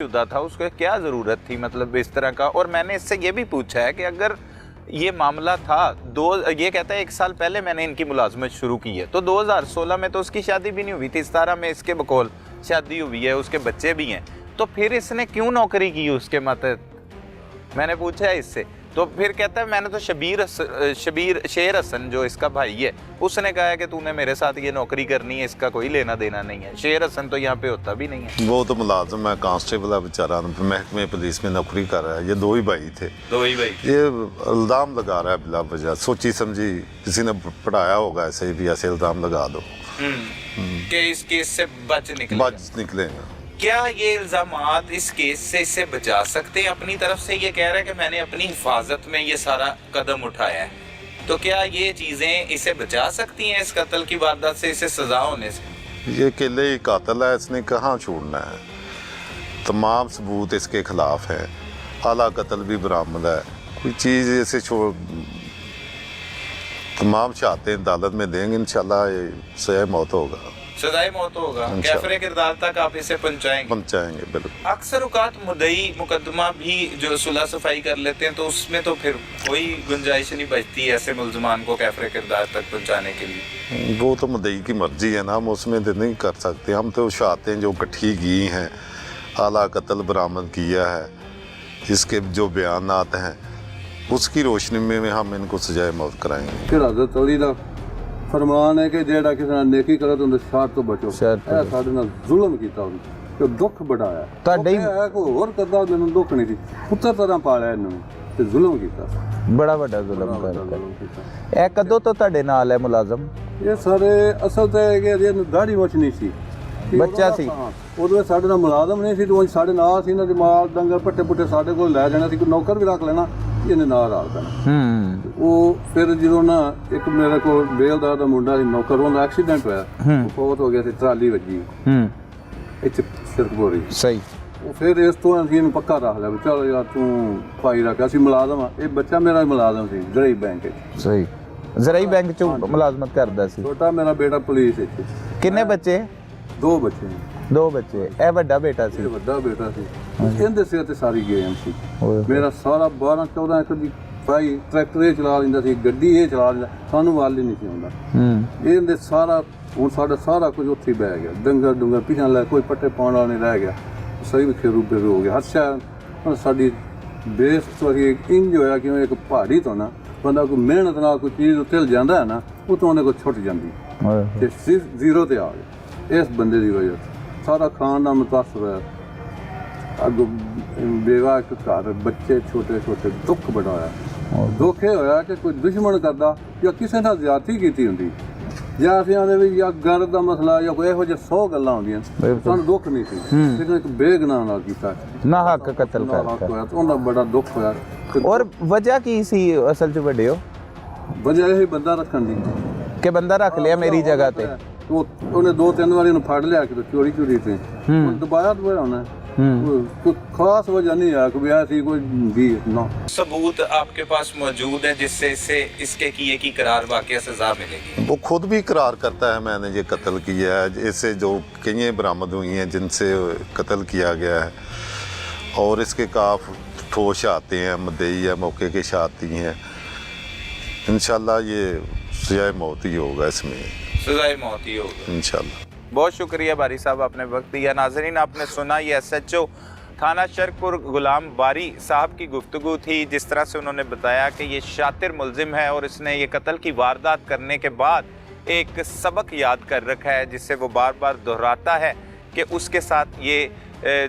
जुदा था, उसको क्या ज़रूरत थी मतलब इस तरह का। और मैंने इससे ये भी पूछा है कि अगर ये मामला था ये कहता है 1 साल पहले मैंने इनकी मुलाजमत शुरू की है, तो 2016 में तो उसकी शादी भी नहीं हुई थी, 17 में इसके बकौल शादी हुई है, उसके बच्चे भी हैं, तो फिर इसने क्यों नौकरी की उसके मतलब, मैंने पूछा है इससे। तो फिर कहता है मैंने तो शेर हसन जो इसका भाई है उसने कहा है कि तूने मेरे साथ ये नौकरी करनी है, इसका कोई लेना देना नहीं है। शेर हसन तो यहाँ पे होता भी नहीं है, वो तो मुलाजिम है, कांस्टेबल है बेचारा, महकमे पुलिस में नौकरी कर रहा है। ये 2 ही भाई थे, ये इल्ज़ाम लगा रहा है बिला वजह, सोची समझी किसी ने पढ़ाया होगा ऐसे ही भी, ऐसे इल्ज़ाम लगा दो कि इस केस से बच निकलेंगे। क्या ये इल्जामात इस केस से इसे बचा सकते हैं? अपनी तरफ से ये कह रहा है कि मैंने अपनी हिफाजत में ये सारा कदम उठाया है, तो क्या ये चीज़ें इसे बचा सकती हैं इस कत्ल की वारदात से, इसे सजा होने से? ये अकेले ही कातिल है, इसने कहाँ छोड़ना है, तमाम सबूत इसके खिलाफ है, आला कत्ल भी बरामद है, कोई चीज़ ऐसे छोड़, तमाम शहादतें अदालत में देंगे, इंशाल्लाह सज़ाए मौत होगा, सजाए मौत होगा। कैफरे किरदार तक आप इसे पहुंचाएंगे बिल्कुल। अक्सर औकात मुद्दई मुकदमा भी जो सुलह सफाई कर लेते हैं, तो उसमें तो फिर कोई गुंजाइश नहीं बचती ऐसे मुल्जमान को कैफरे किरदार तक पहुंचाने के लिए। वो तो मुद्दई की मर्जी है ना, हम उसमें तो नहीं कर सकते। हम तो शहादतें जो इकट्ठी की हैं, आला कत्ल बरामद किया है, इसके जो बयानात हैं उसकी रोशनी में हम इनको सजाए मौत कराएंगे। फरमान है कि जेड़ा किसी ने नेकी करे तो उनके शर तो बचो, साडे नाल जुल्म कीता उन्हें, तो दुख बढ़ाया ਤੁਹਾਡੇ कोई होर करदा मैनूं दुख नहीं सी, पुत्तर तरह पालिया इन्हूं ते जुल्म कीता, बड़ा वड्डा जुल्म करता। ਇਹ ਕਦੋਂ ਤੋਂ ਤੁਹਾਡੇ ਨਾਲ ਹੈ ਮੁਲਾਜ਼ਮ? ये सारे असल ते है कि दाढ़ी मुछ नहीं सी, ਬੱਚਾ ਸੀ उदों साडे नाल मुलाजम नहीं सी, तो साडे नाल सी, इन्हां दे माल डंगर पट्टे पुट्टे साडे कोल लै जाना सी, कोई नौकर भी रख लेना, इन्हें नाल रल देना। ਉਹ ਫਿਰ ਜਦੋਂ ਨਾ ਇੱਕ ਮੇਰੇ ਕੋਲ ਬੇਲਦਾਰ ਦਾ ਮੁੰਡਾ ਸੀ ਨੌਕਰ, ਉਹਦਾ ਐਕਸੀਡੈਂਟ ਹੋਇਆ, ਉਹ ਫੌਤ ਹੋ ਗਿਆ ਸੀ, ਟਰਾਲੀ ਵੱਜੀ ਇੱਥੇ ਸਿਰਕਪੁਰੀ। ਸਹੀ। ਉਹ ਫਿਰ ਇਸ ਤੋਂ ਅਸੀਂ ਇਹਨੂੰ ਪੱਕਾ ਰੱਖ ਲਿਆ ਵੀ ਚਲ ਯਾਰ ਤੂੰ ਭਾਈ ਰੱਖ, ਅਸੀਂ ਮੁਲਾਜ਼ਮ ਆ, ਇਹ ਬੱਚਾ ਮੇਰਾ ਮੁਲਾਜ਼ਮ ਸੀ ਜ਼ਰਾਈ ਬੈਂਕ 'ਚ। ਸਹੀ। ਜ਼ਰਾਈ ਬੈਂਕ 'ਚ ਮੁਲਾਜ਼ਮਤ ਕਰਦਾ ਸੀ। ਛੋਟਾ ਮੇਰਾ ਬੇਟਾ ਪੁਲਿਸ 'ਚ। ਕਿੰਨੇ ਬੱਚੇ? 2 ਬੱਚੇ। 2 ਬੱਚੇ। ਇਹ ਵੱਡਾ ਬੇਟਾ ਸੀ? ਇਹ ਵੱਡਾ ਬੇਟਾ ਸੀ। ਇਹਦੇ ਸਿਰ ਤੇ ਸਾਰੀ ਗੇਮ ਸੀ। ਮੇਰਾ ਸਾਰਾ 12-14 ਏਕੜ ਦੀ ਭਾਈ ਟਰੈਕਟਰ ਇਹ ਚਲਾ ਲੈਂਦਾ ਸੀ, ਗੱਡੀ ਇਹ ਚਲਾ ਲੈਂਦਾ, ਸਾਨੂੰ ਵੱਲ ਹੀ ਨਹੀਂ ਸੀ ਆਉਂਦਾ। ਇਹਦੇ ਸਾਰਾ ਹੁਣ ਸਾਡਾ ਸਾਰਾ ਕੁਝ ਉੱਥੇ ਬਹਿ ਗਿਆ, ਡੰਗਰ ਡੁੰਗਰ ਪਿਛਾਂ ਲੈ, ਕੋਈ ਪੱਟੇ ਪਾਉਣ ਵਾਲਾ ਨਹੀਂ ਰਹਿ ਗਿਆ, ਸਹੀ ਵੀ ਖੇਰੂ ਬੇਰੂ ਹੋ ਗਿਆ। ਹਰ ਸ਼ਾਇਦ ਸਾਡੀ ਬੇਸ ਤੋਂ ਹੀ ਇੰਜ ਹੋਇਆ ਕਿ ਇੱਕ ਪਹਾੜੀ ਤੋਂ ਨਾ ਬੰਦਾ ਕੋਈ ਮਿਹਨਤ ਨਾਲ ਕੋਈ ਚੀਜ਼ ਉੱਤੇ ਜਾਂਦਾ ਹੈ ਨਾ, ਉਹ ਤੋਂ ਉਹਨੇ ਕੋਈ ਛੁੱਟ ਜਾਂਦੀ ਤੇ ਸਿਰਫ ਜ਼ੀਰੋ ਤੇ ਆ ਗਿਆ। ਇਸ ਬੰਦੇ ਦੀ ਵਜ੍ਹਾ ਸਾਰਾ ਖਾਨਦਾਨ ਮੁਤਾਸਰ ਹੋਇਆ, ਅੱਗੋਂ ਬੇਵਾ ਇੱਕ ਘਰ, ਬੱਚੇ ਛੋਟੇ ਛੋਟੇ, ਦੁੱਖ ਬੜਾ ਹੋਇਆ। ਦੁੱਖ ਇਹ ਹੋਇਆ ਕਿ ਕੋਈ ਦੁਸ਼ਮਣ ਕਰਦਾ ਜਾਂ ਕਿਸੇ ਨਾਲ ਜ਼ਿਆਦਤੀ ਕੀਤੀ ਹੁੰਦੀ, ਜਾਂ ਅਸੀਂ ਆਦੇ ਵੀ ਜਾਂ ਗਰ ਦਾ ਮਸਲਾ ਜਾਂ ਕੋਈ ਇਹੋ ਜਿਹੇ 100 ਗੱਲਾਂ ਹੁੰਦੀਆਂ, ਸਾਨੂੰ ਦੁੱਖ ਨਹੀਂ ਸੀ, ਲੇਕਿਨ ਇੱਕ ਬੇਗੁਨਾਹ ਨਾਲ ਕੀਤਾ, ਨਾ ਹੱਕ ਕਤਲ ਕਰਤਾ ਹੋਇਆ, ਤਾਂ ਉਹਨਾਂ ਬੜਾ ਦੁੱਖ ਹੋਇਆ। ਔਰ ਵਜ੍ਹਾ ਕੀ ਸੀ ਅਸਲ 'ਚ ਵੱਡੇ ਹੋ? ਵਜ੍ਹਾ ਇਹ ਬੰਦਾ ਰੱਖਣ ਦੀ ਕਿ ਬੰਦਾ ਰੱਖ ਲਿਆ ਮੇਰੀ ਜਗ੍ਹਾ ਤੇ, ਉਹਨੇ 2-3 ਵਾਰੀ ਉਹਨੂੰ ਫੜ ਲਿਆ ਕਿ ਚੋਰੀ ਤੇ ਦਬਾਇਆ ਹੋਣਾ, कोई खास वजह नहीं है कि ऐसी कोई भी ना। सबूत आपके पास मौजूद है जिससे इसे इसके किए की करार वाकई सजा मिलेगी? वो खुद भी करार करता है मैंने ये कत्ल किया है, इससे जो कई बरामद हुई हैं जिनसे कत्ल किया गया है, और इसके काफ ठोस आते हैं, मुद्दई है, मौके के शहादती हैं, इंशाल्लाह ये सजाए मौत ही होगा, इसमें सजाए मौत ही होगा इंशाल्लाह। बहुत शुक्रिया बारी साहब, आपने वक्त दिया। नाजरीन, आपने सुना ये SHO थाना शरकपुर गुलाम बारी साहब की गुफ्तगू थी, जिस तरह से उन्होंने बताया कि ये शातिर मुलजिम है और इसने ये कत्ल की वारदात करने के बाद एक सबक याद कर रखा है, जिससे वो बार बार दोहराता है कि उसके साथ ये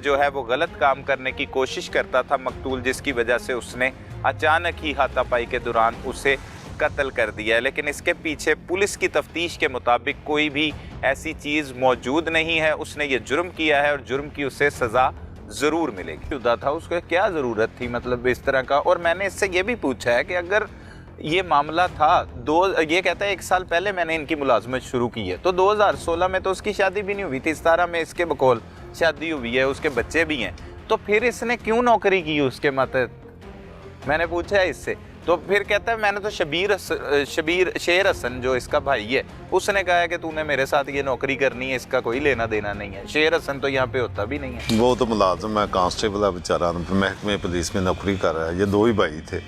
जो है वो गलत काम करने की कोशिश करता था मकतूल, जिसकी वजह से उसने अचानक ही हाथापाई के दौरान उसे कत्ल कर दिया है। लेकिन इसके पीछे पुलिस की तफ्तीश के मुताबिक कोई भी ऐसी चीज़ मौजूद नहीं है। उसने ये जुर्म किया है और जुर्म की उसे सज़ा ज़रूर मिलेगी। जुदा था, उसको क्या ज़रूरत थी मतलब इस तरह का। और मैंने इससे ये भी पूछा है कि अगर ये मामला था ये कहता है 1 साल पहले मैंने इनकी मुलाजमत शुरू की है, तो 2016 में तो उसकी शादी भी नहीं हुई थी, 17 में इसके बकौल शादी हुई है, उसके बच्चे भी हैं, तो फिर इसने क्यों नौकरी की उसके मतलब, मैंने पूछा है इससे। तो फिर कहता है मैंने तो शेर हसन जो इसका भाई है उसने कहा है कि तूने मेरे साथ ये नौकरी करनी है, इसका कोई लेना देना नहीं है। शेर हसन तो यहाँ पे होता भी नहीं है। वो तो मुलाजिम है, कांस्टेबल है बेचारा, महकमे पुलिस में नौकरी कर रहा है। ये दो ही भाई थे।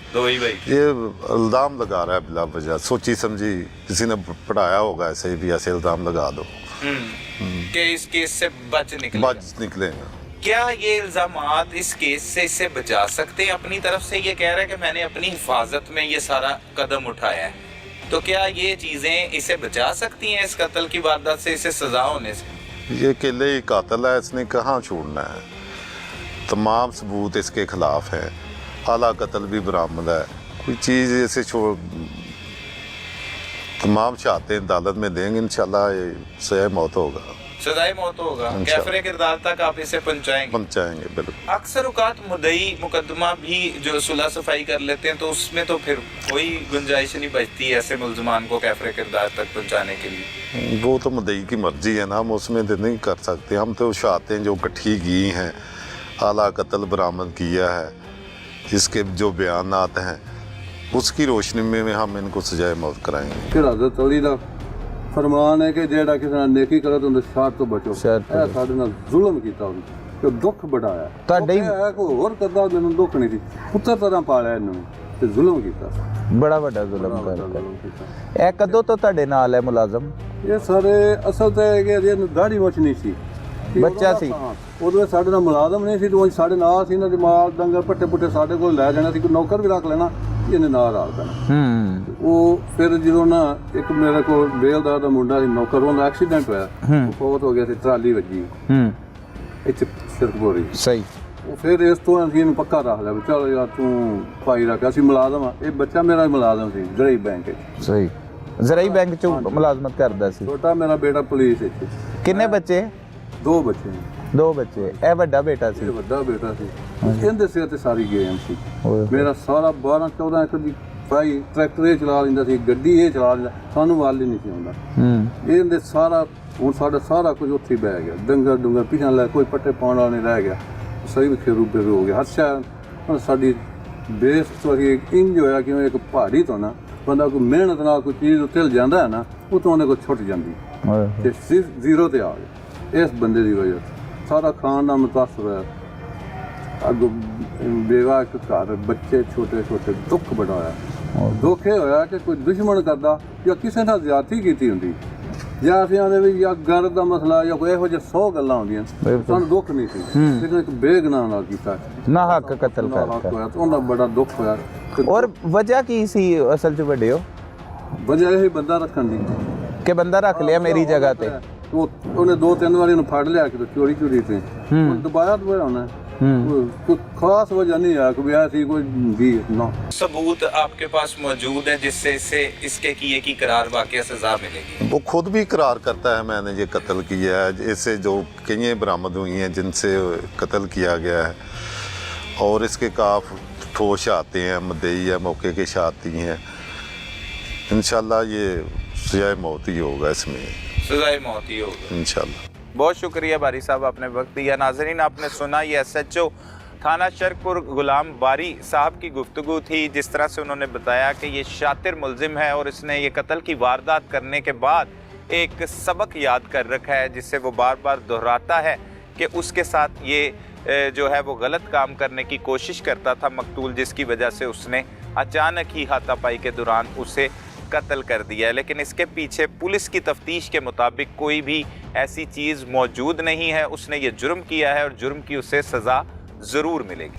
ये इल्ज़ाम लगा रहा है बिला वजह, सोची समझी किसी ने पढ़ाया होगा ऐसे ही भी, ऐसे इल्ज़ाम लगा दो कि इस केस से बच निकलेंगे। क्या ये इल्जामात इस केस से इसे बचा सकते हैं? अपनी तरफ से ये कह रहा है कि मैंने अपनी हिफाजत में ये सारा कदम उठाया है, तो क्या ये चीजें इसे बचा सकती हैं इस कत्ल की वारदात से, इसे सजा होने से? ये अकेले ही कातिल है, इसने कहाँ छोड़ना है। तमाम सबूत इसके खिलाफ है, आला कत्ल भी बरामद है। कोई चीज़ ऐसे छोड़, तमाम शहादतें अदालत में देंगे, इंशाल्लाह सज़ाए मौत होगा। सजाए मौत होगा। कैफरे किरदार तक आप इसे पहुंचाएंगे बिल्कुल। अक्सर औकात मुद्दई मुकदमा भी जो सुलह सफाई कर लेते हैं तो उसमें तो फिर कोई गुंजाइश नहीं बचती है ऐसे मुल्ज़मान को कैफरे किरदार तक पहुंचाने के लिए। वो तो मुद्दई की मर्जी है ना, हम उसमें तो नहीं कर सकते। हम तो शहादतें जो इकट्ठी की हैं, आला कत्ल बरामद किया है, इसके जो बयानात हैं उसकी रोशनी में हम इनको सजाए मौत कराएंगे। फिर हज़रत अली दा फरमान है कि जेड़ा किसी ने नेकी करे तो उनके शर तो बचो। साडे नाल जुल्म कीता उन्हें, तो दुख बढ़ाया ਤੁਹਾਡੇ कोई होर करदा मैनूं दुख नहीं सी, पुत्तर तरह पालिया इन्हूं ते जुल्म कीता। बड़ा ਵੱਡਾ ਜ਼ੁਲਮ ਕਰਦਾ। ਇਹ ਕਦੋਂ ਤੋਂ ਤੁਹਾਡੇ ਨਾਲ ਹੈ ਮੁਲਾਜ਼ਮ? ਇਹ ਸਾਰੇ ਅਸਲ ਤੇ ਹੈ ਕਿ ਇਹਦੀ ਦਾੜੀ ਮੁੱਛ ਨਹੀਂ ਸੀ, ਬੱਚਾ ਸੀ ਉਦੋਂ ਸਾਡੇ ਨਾਲ ਮੁਲਾਜ਼ਮ ਨਹੀਂ ਸੀ, ਤੇ ਉਹ ਸਾਡੇ ਨਾਲ ਸੀ। ਇਹਨਾਂ ਦੇ ਮਾਲ ਡੰਗਰ ਪੱਟੇ ਪੁੱਟੇ ਸਾਡੇ ਕੋਲ ਲੈ ਜਾਣਾ ਸੀ, ਕੋਈ ਨੌਕਰ ਵੀ ਰੱਖ ਲੈਣਾ, ਇਹਨੇ ਨਾਲ ਰਾਲ ਦੇਣਾ। ਉਹ ਫਿਰ ਜਦੋਂ ਨਾ ਇੱਕ ਮੇਰੇ ਕੋਲ ਬੇਲਦਾਰ ਦਾ ਮੁੰਡਾ ਸੀ ਨੌਕਰ, ਉਹਦਾ ਐਕਸੀਡੈਂਟ ਹੋਇਆ, ਉਹ ਫੌਤ ਹੋ ਗਿਆ ਸੀ, ਟਰਾਲੀ ਵੱਜੀ ਇੱਥੇ ਸਿਰਕਪੁਰੀ। ਸਹੀ। ਉਹ ਫਿਰ ਇਸ ਤੋਂ ਅਸੀਂ ਇਹਨੂੰ ਪੱਕਾ ਰੱਖ ਲਿਆ ਵੀ ਚਲ ਯਾਰ ਤੂੰ ਭਾਈ ਰੱਖ, ਅਸੀਂ ਮੁਲਾਜ਼ਮ ਆ। ਇਹ ਬੱਚਾ ਮੇਰਾ ਮੁਲਾਜ਼ਮ ਸੀ ਜ਼ਰਾਈ ਬੈਂਕ ਵਿੱਚ। ਸਹੀ। ਜ਼ਰਾਈ ਬੈਂਕ ਚ ਮੁਲਾਜ਼ਮਤ ਕਰਦਾ ਸੀ। ਛੋਟਾ ਮੇਰਾ ਬੇਟਾ ਪੁਲਿਸ ਵਿੱਚ। ਕਿੰਨੇ ਬੱਚੇ? 2 ਬੱਚੇ। 2 ਬੱਚੇ। ਇਹ ਵੱਡਾ ਬੇਟਾ ਸੀ? ਇਹ ਵੱਡਾ ਬੇਟਾ ਸੀ। ਇਹਦੇ ਸਿਰ ਤੇ ਸਾਰੀ ਗੇਮ ਸੀ। ਮੇਰਾ ਸਾਰਾ 12-14 ਏਕੜ ਦੀ ਭਾਈ ਟਰੈਕਟਰ ਇਹ ਚਲਾ ਲੈਂਦਾ ਸੀ, ਗੱਡੀ ਇਹ ਚਲਾ ਲੈਂਦਾ, ਸਾਨੂੰ ਵਾਲ ਹੀ ਨਹੀਂ ਸੀ ਆਉਂਦਾ। ਇਹਦੇ ਸਾਰਾ ਹੁਣ ਸਾਡਾ ਸਾਰਾ ਕੁਝ ਉੱਥੇ ਬਹਿ ਗਿਆ, ਡੰਗਰ ਡੁੰਗਰ ਪਿਛਾਂ ਲੈ, ਕੋਈ ਪੱਟੇ ਪਾਉਣ ਵਾਲਾ ਨਹੀਂ ਰਹਿ ਗਿਆ, ਸਹੀ ਵੀ ਖੇਰੂ ਬੇਰੂ ਹੋ ਗਿਆ। ਹਰ ਸ਼ਾਇਦ ਸਾਡੀ ਬੇਸ ਤੋਂ ਹੀ ਇੰਜ ਹੋਇਆ ਕਿ ਇੱਕ ਪਹਾੜੀ ਤੋਂ ਨਾ ਬੰਦਾ ਕੋਈ ਮਿਹਨਤ ਨਾਲ ਕੋਈ ਚੀਜ਼ ਉੱਤੇ ਜਾਂਦਾ ਹੈ ਨਾ, ਉਹ ਤੋਂ ਉਹਨੇ ਕੋਈ ਛੁੱਟ ਜਾਂਦੀ ਤੇ ਸਿਰਫ ਜ਼ੀਰੋ ਤੇ ਆ ਗਿਆ। ਇਸ ਬੰਦੇ ਦੀ ਵਜ੍ਹਾ ਸਾਰਾ ਖਾਨਦਾਨ ਮੁਤਾਸਰ ਹੋਇਆ। ਅੱਗੋਂ ਬੇਵਾ ਇੱਕ ਘਰ, ਬੱਚੇ ਛੋਟੇ ਛੋਟੇ, ਦੁੱਖ ਬੜਾ ਹੋਇਆ। ਦੁੱਖ ਇਹ ਹੋਇਆ ਕਿ ਕੋਈ ਦੁਸ਼ਮਣ ਕਰਦਾ ਜਾਂ ਕਿਸੇ ਨਾਲ ਜ਼ਿਆਦਤੀ ਕੀਤੀ ਹੁੰਦੀ, ਜਾਂ ਅਸੀਂ ਆਦੇ ਵੀ ਜਾਂ ਗਰ ਦਾ ਮਸਲਾ ਜਾਂ ਕੋਈ ਇਹੋ ਜਿਹੇ 100 ਗੱਲਾਂ ਹੁੰਦੀਆਂ, ਸਾਨੂੰ ਦੁੱਖ ਨਹੀਂ ਸੀ। ਲੇਕਿਨ ਇੱਕ ਬੇਗੁਨਾਹ ਨਾਲ ਕੀਤਾ, ਨਾ ਹੱਕ ਕਤਲ ਕਰਤਾ ਹੋਇਆ, ਤਾਂ ਉਹਨਾਂ ਬੜਾ ਦੁੱਖ ਹੋਇਆ। ਔਰ ਵਜ੍ਹਾ ਕੀ ਸੀ ਅਸਲ 'ਚ ਵੱਡੇ ਹੋ? ਵਜ੍ਹਾ ਇਹ ਬੰਦਾ ਰੱਖਣ ਦੀ ਕਿ ਬੰਦਾ ਰੱਖ ਲਿਆ ਮੇਰੀ ਜਗ੍ਹਾ ਤੇ। ਉਹਨੇ 2-3 ਵਾਰੀ ਉਹਨੂੰ ਫੜ ਲਿਆ ਕਿ ਚੋਰੀ ਤੇ ਦਬਾਇਆ ਹੋਣਾ। कोई खास वजह नहीं है कि ऐसी कोई भी ना। सबूत आपके पास मौजूद है जिससे इसे इसके किए की करार वाकई सजा मिलेगी? वो खुद भी करार करता है मैंने ये कत्ल किया है। इससे जो कई बरामद हुई हैं जिनसे कत्ल किया गया है, और इसके काफ ठोस आते हैं, मुद्दई है, मौके के शहादती हैं। इंशाल्लाह ये सजाए मौत ही होगा, इसमें सजाए मौत ही होगा इंशाल्लाह। बहुत शुक्रिया बारी साहब, आपने वक्त दिया। नाजरीन, आपने सुना ये SHO थाना शरकुर गुलाम बारी साहब की गुफ्तगू थी, जिस तरह से उन्होंने बताया कि ये शातिर मुल्जिम है और इसने ये कत्ल की वारदात करने के बाद एक सबक याद कर रखा है, जिससे वो बार बार दोहराता है कि उसके साथ ये जो है वो गलत काम करने की कोशिश करता था मकतूल, जिसकी वजह से उसने अचानक ही हाथापाई के दौरान उसे कत्ल कर दिया है। लेकिन इसके पीछे पुलिस की तफ्तीश के मुताबिक कोई भी ऐसी चीज़ मौजूद नहीं है। उसने ये जुर्म किया है और जुर्म की उसे सज़ा ज़रूर मिलेगी।